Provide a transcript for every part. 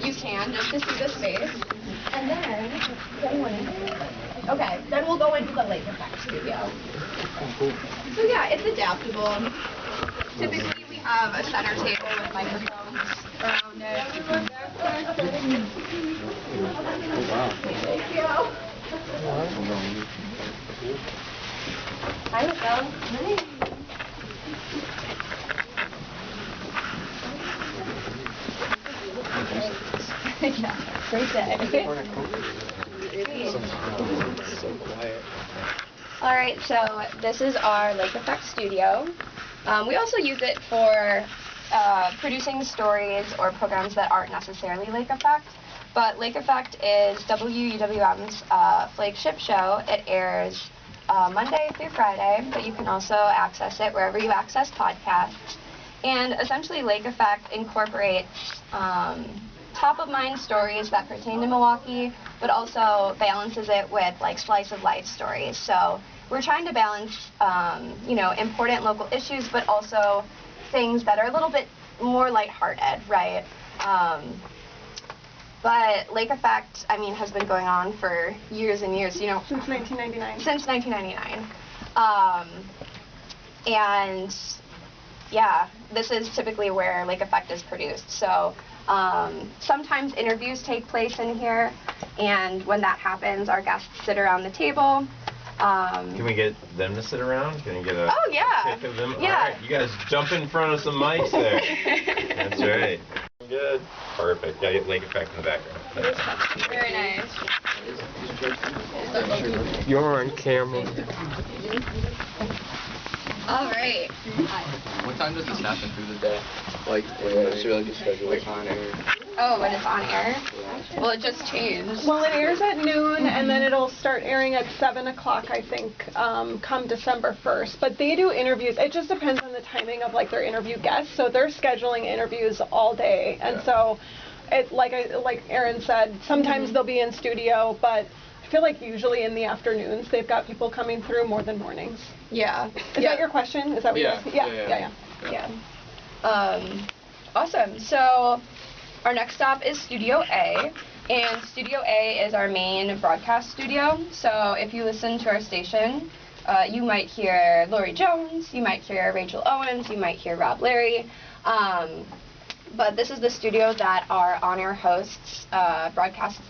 you can, just to see the space. And then, okay, then we'll go into the Lake Effect studio. So yeah, it's adaptable. Typically we have a center table with microphones around it. Thank you. Hi, Michelle. Yeah, great day. So quiet. All right, so this is our Lake Effect studio. We also use it for producing stories or programs that aren't necessarily Lake Effect. But Lake Effect is WUWM's flagship show. It airs Monday through Friday, but you can also access it wherever you access podcasts. And essentially, Lake Effect incorporates top-of-mind stories that pertain to Milwaukee, but also balances it with like slice-of-life stories. So we're trying to balance, important local issues, but also things that are a little bit more lighthearted, right? But Lake Effect, has been going on for years and years, Since 1999. Since 1999. And yeah, this is typically where Lake Effect is produced. So sometimes interviews take place in here, and when that happens, our guests sit around the table. Can we get them to sit around? Can you get a pic of them? Yeah. All right, you guys jump in front of some mics there. That's right. Good. Perfect. Got Lake Effect in the background. Very nice. You're on camera. All right. What time does this happen through the day? Like, it's really just scheduled on air. Oh, when it's on air? Well, it just changed. Well, it airs at noon, and then it'll start airing at 7 o'clock, I think, come December 1st. But they do interviews. It just depends on the timing of, like, their interview guests. So they're scheduling interviews all day. And so, like Erin said, sometimes they'll be in studio, but I feel like usually in the afternoons they've got people coming through more than mornings. Yeah. Is that your question? Is that what you're asking? Yeah. Awesome. So our next stop is Studio A, and Studio A is our main broadcast studio. So if you listen to our station, you might hear Lori Jones, you might hear Rachel Owens, you might hear Rob Larry. But this is the studio that our on-air hosts broadcast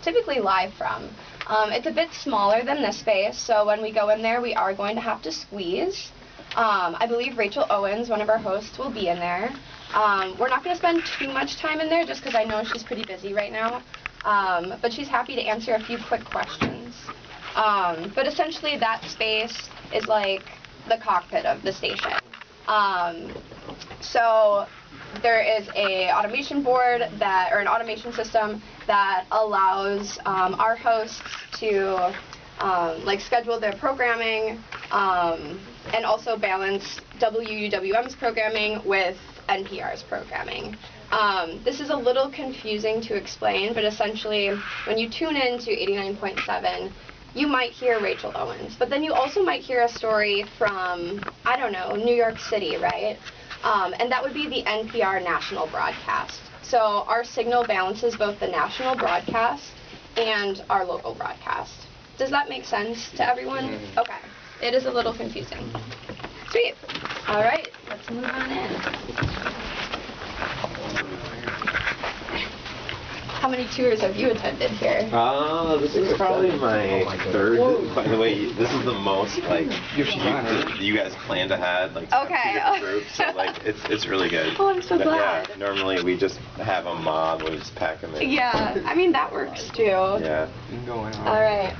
typically live from. It's a bit smaller than this space, so when we go in there, we are going to have to squeeze. I believe Rachel Owens, one of our hosts, will be in there. We're not going to spend too much time in there just because I know she's pretty busy right now, but she's happy to answer a few quick questions. But essentially that space is like the cockpit of the station. So there is a automation board or an automation system that allows our hosts to schedule their programming and also balance WUWM's programming with NPR's programming. This is a little confusing to explain, but essentially when you tune in to 89.7, you might hear Rachel Owens, but then you also might hear a story from, New York City, right? And that would be the NPR national broadcast. So our signal balances both the national broadcast and our local broadcast. Does that make sense to everyone? Okay. It is a little confusing. Sweet. All right. Let's move on in. How many tours have you attended here? This is probably my third. By the way, this is the most you guys plan to have two different groups. So it's really good. Oh, I'm so glad. Yeah, normally we just have a mob. We just pack them in. Yeah, that works too. Yeah. All right.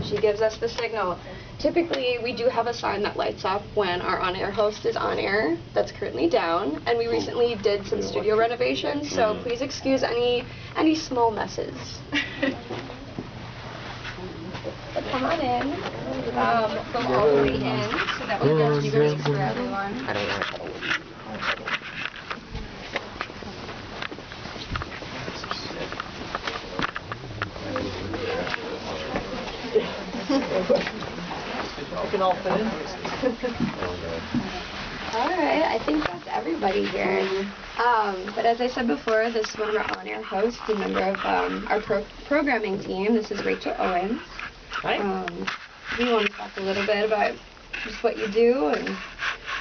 She gives us the signal. Typically, we do have a sign that lights up when our on-air host is on air. That's currently down, and we recently did some studio renovations, so please excuse any small messes. But come on in. Go all the way in, so that we can do this for everyone. I don't know. We can all fit in. All right, I think that's everybody here. But as I said before, this is one of our on-air hosts, a member of our programming team. This is Rachel Owens. Hi. Do you want to talk a little bit about just what you do? And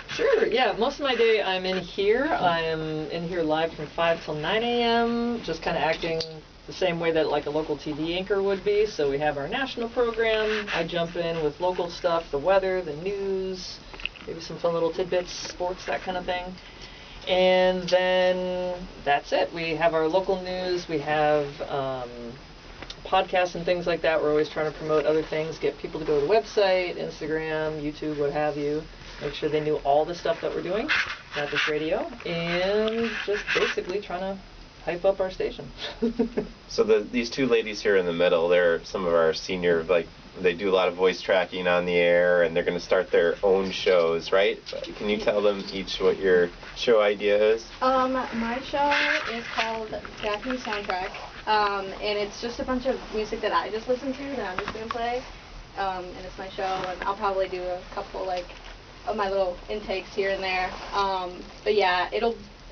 Sure, yeah. Most of my day I'm in here. I am in here live from 5 till 9 a.m., just kind of acting the same way that like a local TV anchor would be. So we have our national program. I jump in with local stuff, the weather, the news, maybe some fun little tidbits, sports, that kind of thing. And then that's it. We have our local news. We have podcasts and things like that. We're always trying to promote other things, get people to go to the website, Instagram, YouTube, what have you. Make sure they knew all the stuff that we're doing, not just radio, and just basically trying to hype up our station. So these two ladies here in the middle, they're some of our senior, like, they do a lot of voice tracking on the air, and they're going to start their own shows, right? Can you tell them each what your show idea is? My show is called Daphne Soundtrack, and it's just a bunch of music that I just listen to that I'm just going to play, and it's my show, and I'll probably do a couple, like, of my little intakes here and there. But yeah,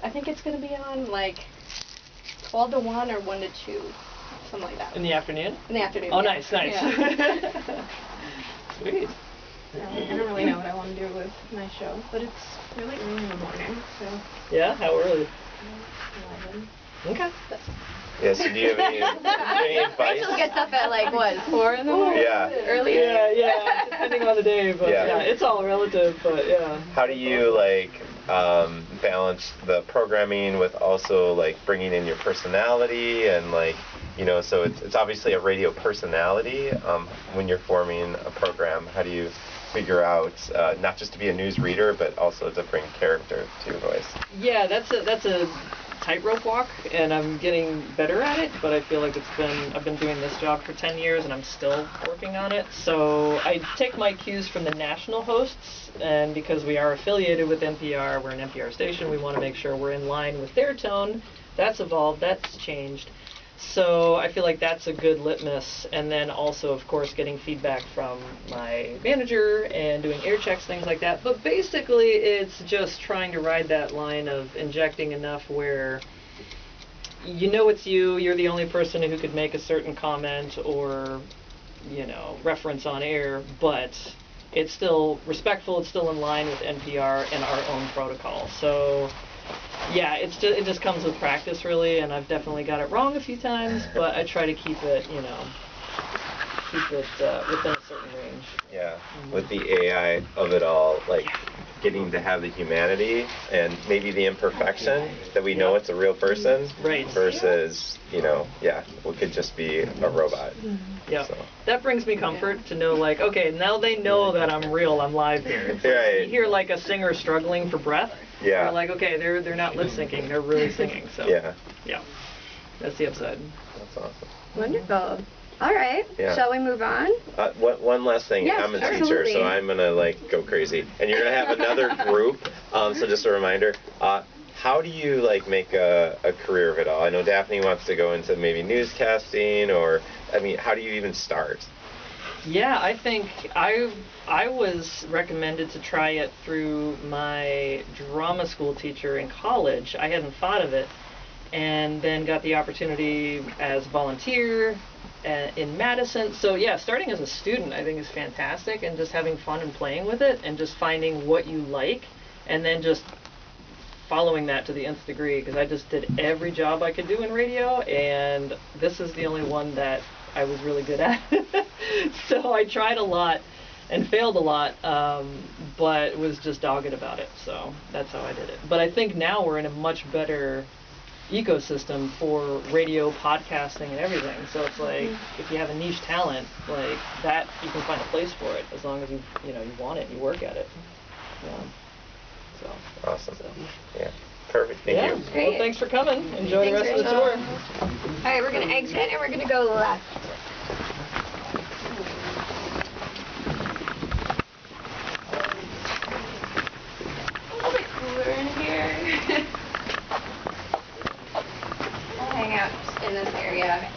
I think it's going to be on, like, 12 to 1 or 1 to 2, something like that. In the afternoon? In the afternoon. Oh, yeah. nice. Yeah. Sweet. I don't really know what I want to do with my show, but it's really early in the morning, so. Yeah? How early? 11. Okay. Yes, do you have any advice? Rachel gets up at like what, 4 in the morning? Yeah. Early. Yeah, depending on the day, but Yeah. yeah, it's all relative, but yeah. How do you, like, balance the programming with also, like, bringing in your personality and, like, you know, so it's obviously a radio personality when you're forming a program. How do you figure out not just to be a news reader, but also to bring character to your voice? Yeah, that's a tightrope walk, and I'm getting better at it, but I feel like I've been doing this job for 10 years and I'm still working on it. So I take my cues from the national hosts, and because we are affiliated with NPR, we're an NPR station, we want to make sure we're in line with their tone. That's evolved, that's changed. So I feel like that's a good litmus, and then also, of course, getting feedback from my manager and doing air checks, things like that. But basically, it's just trying to ride that line of injecting enough where you know it's you're the only person who could make a certain comment or, you know, reference on air, but it's still respectful, it's still in line with NPR and our own protocol. So yeah, it just comes with practice, really, and I've definitely got it wrong a few times, but I try to keep it, you know, within a certain range. Yeah, with the AI of it all, like, getting to have the humanity and maybe the imperfection that we know it's a real person, right? Versus, you know, we could just be a robot. Yeah, so. That brings me comfort to know, like, okay, now they know that I'm real, I'm live here. Right. You hear like a singer struggling for breath. Yeah. You're like, okay, they're not lip syncing, they're really singing. So yeah, that's the upside. That's awesome. Wonderful. All right. Yeah. Shall we move on? One last thing. Yes, I'm a teacher, absolutely. so I'm gonna like go crazy, and you're gonna have another group. So just a reminder. How do you like make a career of it all? I know Daphne wants to go into maybe newscasting, or I mean, how do you even start? Yeah, I think I was recommended to try it through my drama school teacher in college. I hadn't thought of it, and then got the opportunity as volunteer in Madison. So yeah, starting as a student I think is fantastic, and just having fun and playing with it and just finding what you like, and then just following that to the nth degree, because I just did every job I could do in radio, and this is the only one that I was really good at. So I tried a lot and failed a lot, but was just dogged about it. So that's how I did it. But I think now we're in a much better ecosystem for radio, podcasting, and everything. So it's like, if you have a niche talent like that, you can find a place for it as long as you want it and you work at it. Yeah. So awesome. Yeah. Perfect. Thank you. Well, thanks for coming. Enjoy the rest of the tour. All right, we're going to exit and we're going to go left. A little bit cooler in here. We'll hang out just in this area.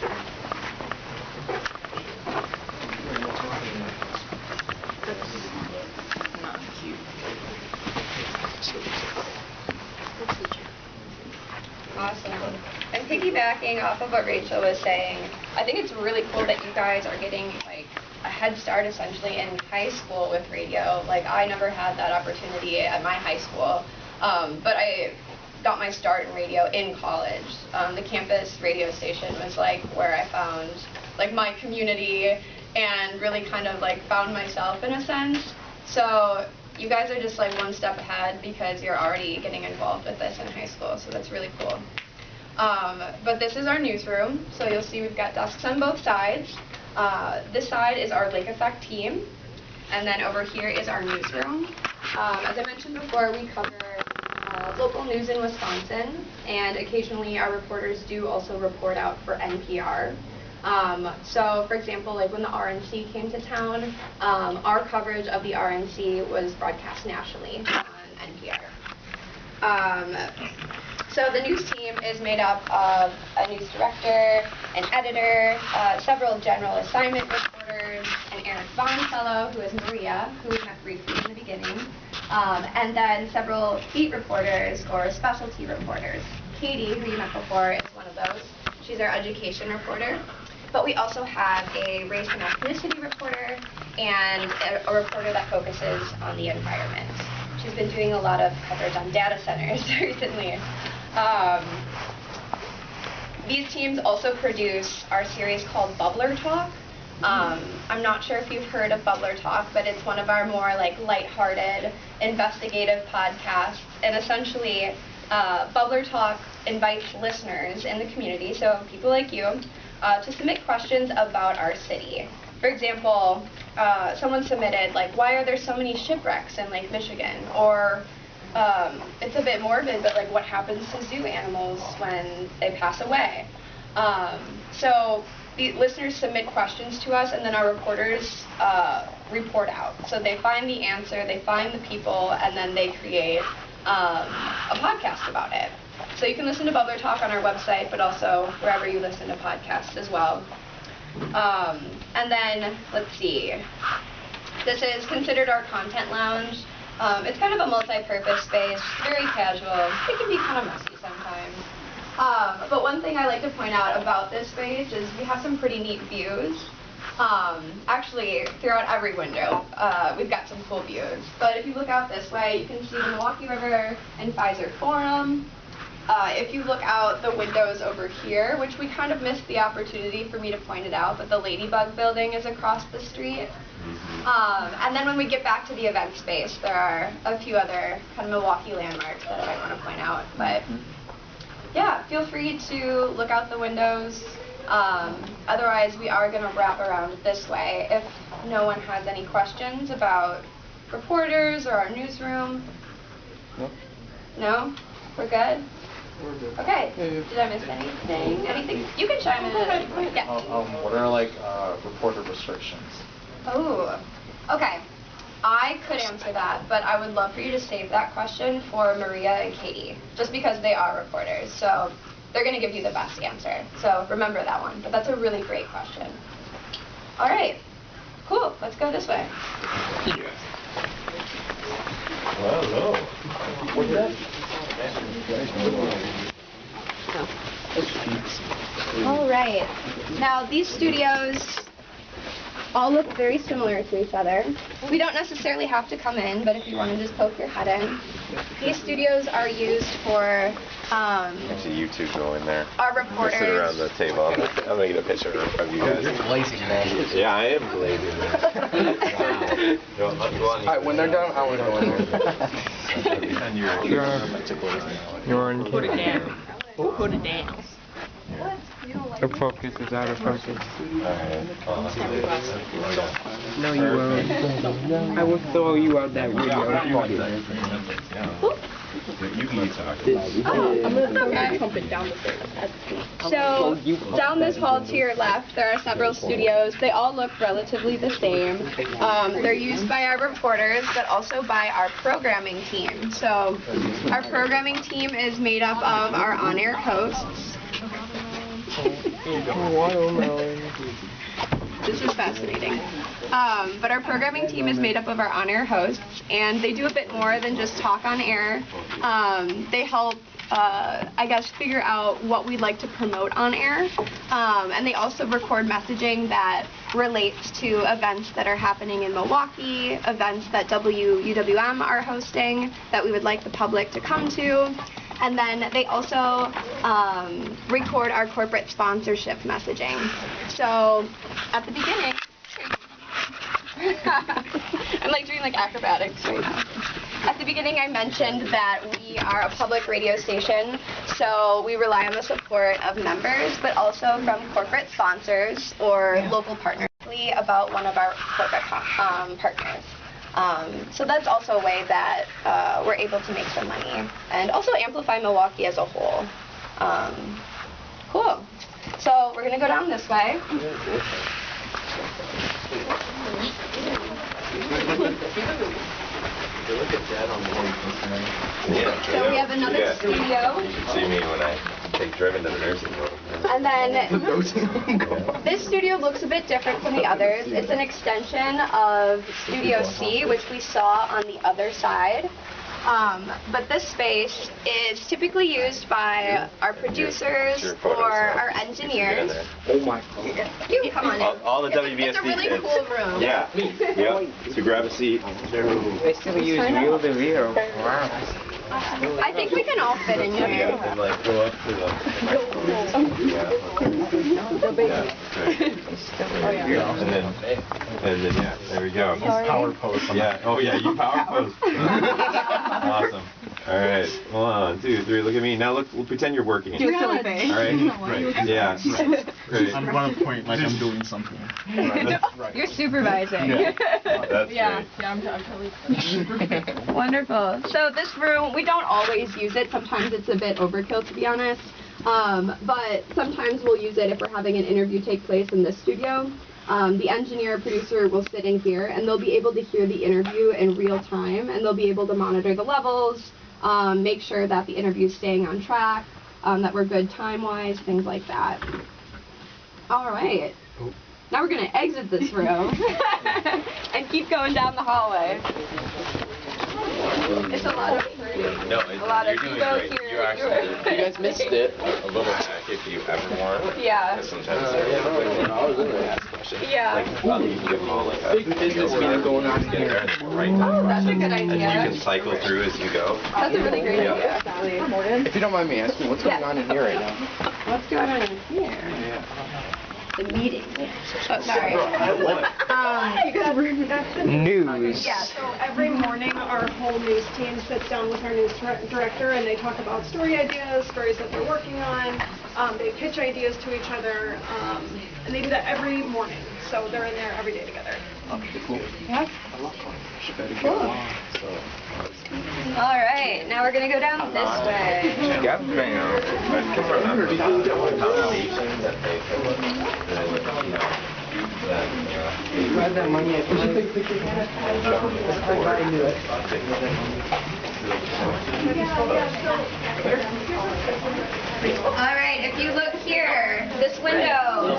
And piggybacking off of what Rachel was saying, I think it's really cool that you guys are getting like a head start essentially in high school with radio. Like I never had that opportunity at my high school, but I got my start in radio in college. The campus radio station was like where I found like my community and really kind of like found myself in a sense. So you guys are just like one step ahead because you're already getting involved with this in high school, so that's really cool. But this is our newsroom, so you'll see we've got desks on both sides. This side is our Lake Effect team, and then over here is our newsroom. As I mentioned before, we cover local news in Wisconsin, and occasionally our reporters do also report out for NPR. So, for example, like when the RNC came to town, our coverage of the RNC was broadcast nationally on NPR. So the news team is made up of a news director, an editor, several general assignment reporters, an Eric Vaughn fellow, who is Maria, who we met briefly in the beginning, and then several beat reporters or specialty reporters. Katie, who you met before, is one of those. She's our education reporter. But we also have a race and ethnicity reporter and a reporter that focuses on the environment. She's been doing a lot of coverage on data centers recently. These teams also produce our series called Bubbler Talk. I'm not sure if you've heard of Bubbler Talk, but it's one of our more like lighthearted, investigative podcasts. And essentially, Bubbler Talk invites listeners in the community, so people like you, to submit questions about our city. For example, someone submitted, like, why are there so many shipwrecks in Lake Michigan? Or, it's a bit morbid, but like, what happens to zoo animals when they pass away? So the listeners submit questions to us, and then our reporters report out. So they find the answer, they find the people, and then they create a podcast about it. So you can listen to Bubbler Talk on our website, but also wherever you listen to podcasts as well. And then, let's see, this is considered our content lounge. It's kind of a multi-purpose space, very casual. It can be kind of messy sometimes. But one thing I like to point out about this space is we have some pretty neat views. Actually, throughout every window, we've got some cool views. But if you look out this way, you can see the Milwaukee River and Pfizer Forum. If you look out the windows over here, which we kind of missed the opportunity for me to point it out, but the Ladybug building is across the street. And then when we get back to the event space, there are a few other kind of Milwaukee landmarks that I might want to point out. But yeah, feel free to look out the windows. Otherwise, we are going to wrap around this way. If no one has any questions about reporters or our newsroom. No. No? We're good? We're good. Okay. Did I miss anything? Anything? You can chime in at any point. Yeah. What are like reporter restrictions? Oh, okay. I could answer that, but I would love for you to save that question for Maria and Katie, just because they are reporters. So they're going to give you the best answer. So remember that one. But that's a really great question. All right. Cool. Let's go this way. Well, no. What's that? All right. Now, these studios all look very similar to each other. We don't necessarily have to come in, but if you want to just poke your head in. These studios are used for Actually, you two go in there. our Just reporters. sit around the table. I'm gonna get a picture of you guys. You're blazing, man. Yeah, I am blazing. Go on. Alright, when they're done, I want to go in there. You're on Put it down. Put it down. The focus is out of focus. Alright. No, you won't. I will throw you out that window if you do. So, down this hall to your left, there are several studios. They all look relatively the same. They're used by our reporters, but also by our programming team. So, our programming team is made up of our on-air hosts. Watermelon. This is fascinating. But our programming team is made up of our on-air hosts, and they do a bit more than just talk on air. They help I guess, figure out what we'd like to promote on air. And they also record messaging that relates to events that are happening in Milwaukee, events that WUWM are hosting that we would like the public to come to. And then they also record our corporate sponsorship messaging. So at the beginning, I'm like doing like acrobatics right now. At the beginning I mentioned that we are a public radio station, so we rely on the support of members, but also from corporate sponsors or local partners about one of our corporate partners. So that's also a way that we're able to make some money and also amplify Milwaukee as a whole. Cool. So we're going to go down this way. So we have another studio. You should see me when I take Driven to the nursing home. And then this studio looks a bit different from the others. It's an extension of Studio C, which we saw on the other side. But this space is typically used by our producers or our engineers. Oh my God. You come on in. All the WBSD It's a really kids. cool room. Yeah. Yep. So grab a seat. They still use real to real. Wow. I think we can all fit in here. Yeah, and like go up to the microphone. And then yeah, there we go. Power pose. Yeah. Oh yeah, you power pose. Awesome. All right. 1, 2, 3. Look at me. Now look. We'll pretend you're working. Do a silly face. All right. Right. Yeah. Great. I'm going to point like I'm doing something. Right. You're supervising. Yeah. That's great. Yeah, I'm totally. Wonderful. So this room, we don't always use it. Sometimes it's a bit overkill, to be honest. But sometimes we'll use it if we're having an interview take place in this studio. The engineer producer will sit in here, and they'll be able to hear the interview in real time, and they'll be able to monitor the levels, make sure that the interview is staying on track, that we're good time-wise, things like that. All right. Now we're going to exit this room and keep going down the hallway. It's a lot of No, you're doing go great. here, You actually You guys missed it. a little back if you ever want. Yeah. Sometimes I was in there ask questions. Yeah. you can give them all like a Big business meeting going on here. right Oh, that's a good and you idea. can cycle through as you go. That's a really great idea. If you don't mind me asking, what's going on in here right now? What's going on in here? The meeting. Oh, sorry. News. Yeah, so every morning our whole news team sits down with our news director and they talk about story ideas, stories that they're working on. They pitch ideas to each other, and they do that every morning. So they're in there every day together. Okay, cool. Yeah. Should better get Cool. along. So. All right, now we're gonna go down this way. Got Grab that money. All right, if you look here, this window.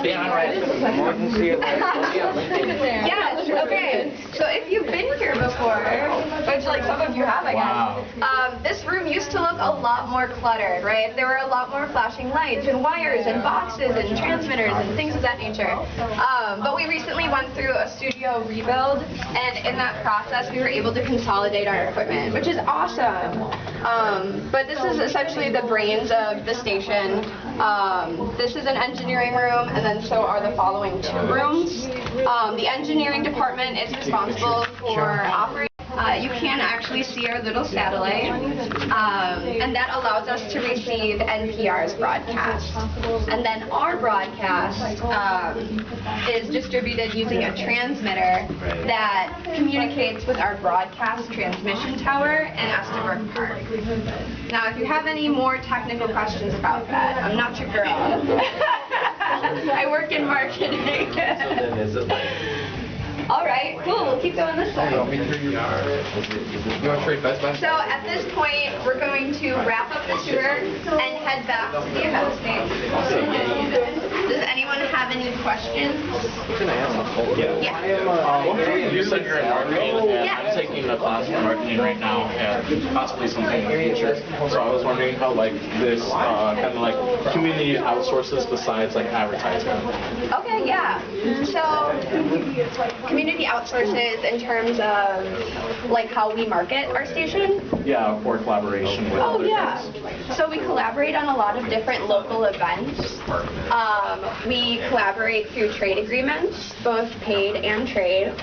Yes, okay. So if you've been here before, which like some of you have, I guess, this room used to look a lot more cluttered, right? There were a lot more flashing lights and wires and boxes and transmitters and things of that nature. But we recently went through a studio rebuild, and in that process, we were able to consolidate our equipment, which is awesome. But this is essentially the brains of the station. This is an engineering room, and then so are the following 2 rooms. The engineering department is responsible for operating. You can actually see our little satellite, and that allows us to receive NPR's broadcast. And then our broadcast is distributed using a transmitter that communicates with our broadcast transmission tower in Estabrook Park. Now, if you have any more technical questions about that, I'm not your girl. I work in marketing. All right, cool. We'll keep going this way. You want to trade Best Buy? So at this point, we're going to wrap up the tour and head back to the event space. Does anyone have any questions? questions. You said you're in marketing, and I'm taking a class in marketing right now, and possibly something in the future. So I was wondering how like this kind of like community outsources besides like advertising. Okay, yeah. So community outsources in terms of like how we market our station. Yeah, or collaboration with other things. So we collaborate on a lot of different local events. We collaborate through trade agreements, both paid and trade.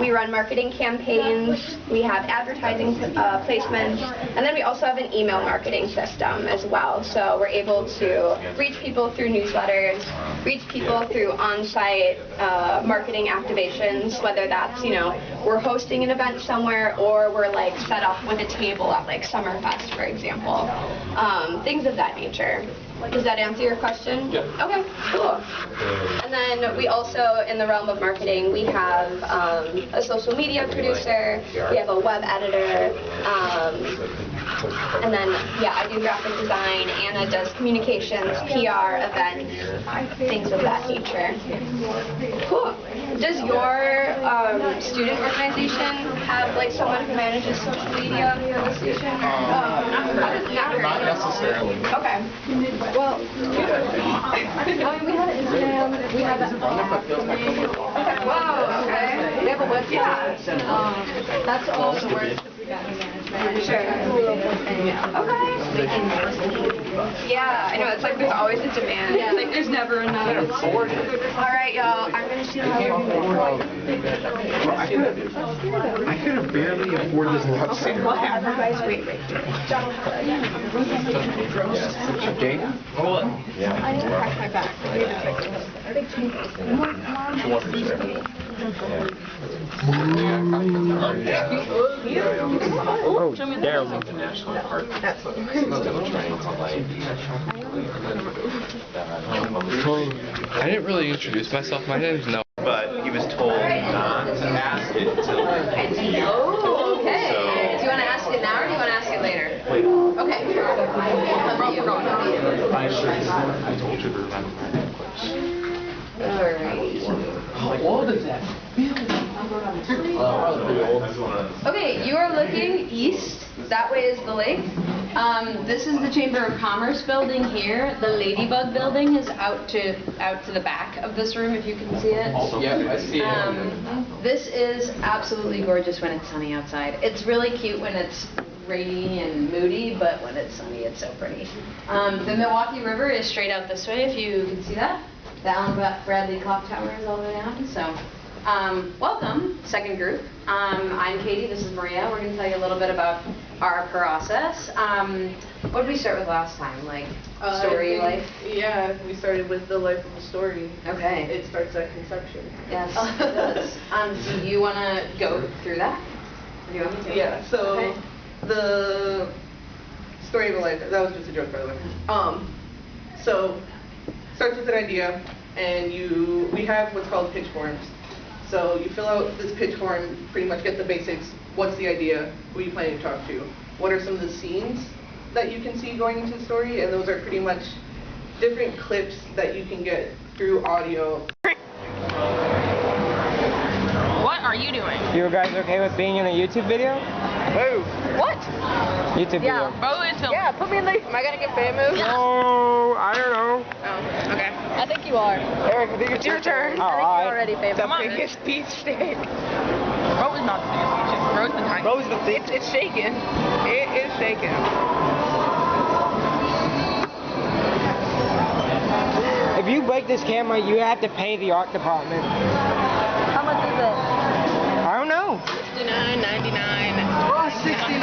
We run marketing campaigns, we have advertising placements, and then we also have an email marketing system as well. So we're able to reach people through newsletters, reach people through on-site marketing activations, whether that's, you know, we're hosting an event somewhere or we're like set up with a table at like Summerfest, for example. Things of that nature. Does that answer your question? Yeah. Okay, cool. And then we also, in the realm of marketing, we have a social media producer, we have a web editor, and then, yeah, I do graphic design, Anna does communications, PR, events, things of that nature. Cool. Does your student organization have like someone who manages social media for the station? Not necessarily. Okay. Well, I mean, we have Instagram, we have okay. Wow, okay. We have a website. Yeah. That's all the work. Sure. Okay. Yeah, I know, it's like there's always a demand. Yeah. It's like there's never enough. Alright, y'all, I'm gonna see how I could have barely afforded this website. We'll advertise. Wait. Jane? I need to crack my back. Oh, damn. I didn't really introduce myself. My name's Noah. But he was told not to ask it until you. Oh, okay. So, Do you want to ask it now or do you want to ask it later? wait. Okay. I told you to remember my question. How old is that? Okay, you are looking east. That way is the lake. This is the Chamber of Commerce building here. The Ladybug building is out to the back of this room, if you can see it. Yeah, I see it. This is absolutely gorgeous when it's sunny outside. It's really cute when it's rainy and moody, but when it's sunny, it's so pretty. The Milwaukee River is straight out this way, if you can see that. The Allen Bradley Clock Tower is all the way down. So, welcome, second group. I'm Katie, this is Maria. We're going to tell you a little bit about our process. What did we start with last time? Like, story, life? Yeah, we started with the life of a story. Okay. It starts at conception. Yes, it does. So you want to go through that? Or do you want me to? Yeah, so Okay. the story of a life, that was just a joke, by the way. So, starts with an idea, and we have what's called pitch forms. So you fill out this pitch form, pretty much get the basics. What's the idea? Who are you planning to talk to? What are some of the scenes that you can see going into the story? And those are pretty much different clips that you can get through audio. What are you doing? You guys okay with being in a YouTube video? Move. What? YouTube video. Bo is filming. Yeah, put me in the... Am I gonna get famous? Oh, I don't know. Oh, okay. I think you are. Eric, I think it's your turn. Oh, I think alright. you're already famous. Come on. The biggest beef steak. Bo is not the biggest feature. Bro's the tiniest. Bro's the thick. It's shaking. It is shaking. If you break this camera, you have to pay the art department. How much is it? I don't know. $69.99. Oh, 69.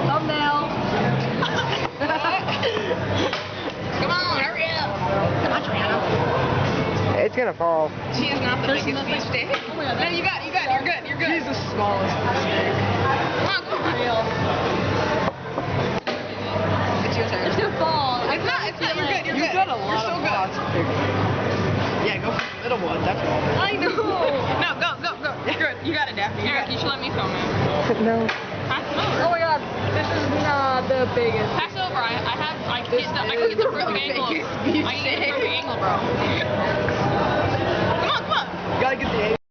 Thumbnail. Come on, hurry up. Come on, Triana. It's gonna fall. She is not the biggest beef steak. Oh my God. No, you got it. You're good. She's the smallest steak. Come on. It's your turn. It's gonna fall. It's not. You're good. You've got a lot You're so of good. pots of pictures. Yeah, go for the middle one. That's all. I know. No, go. You're good. You got it, Daphne. Eric, you should let me film it. No. Pass them over. Oh my god, this is not the biggest. Pass it over. I could get the perfect angle. I can get the perfect angle, bro. Come on. You gotta get the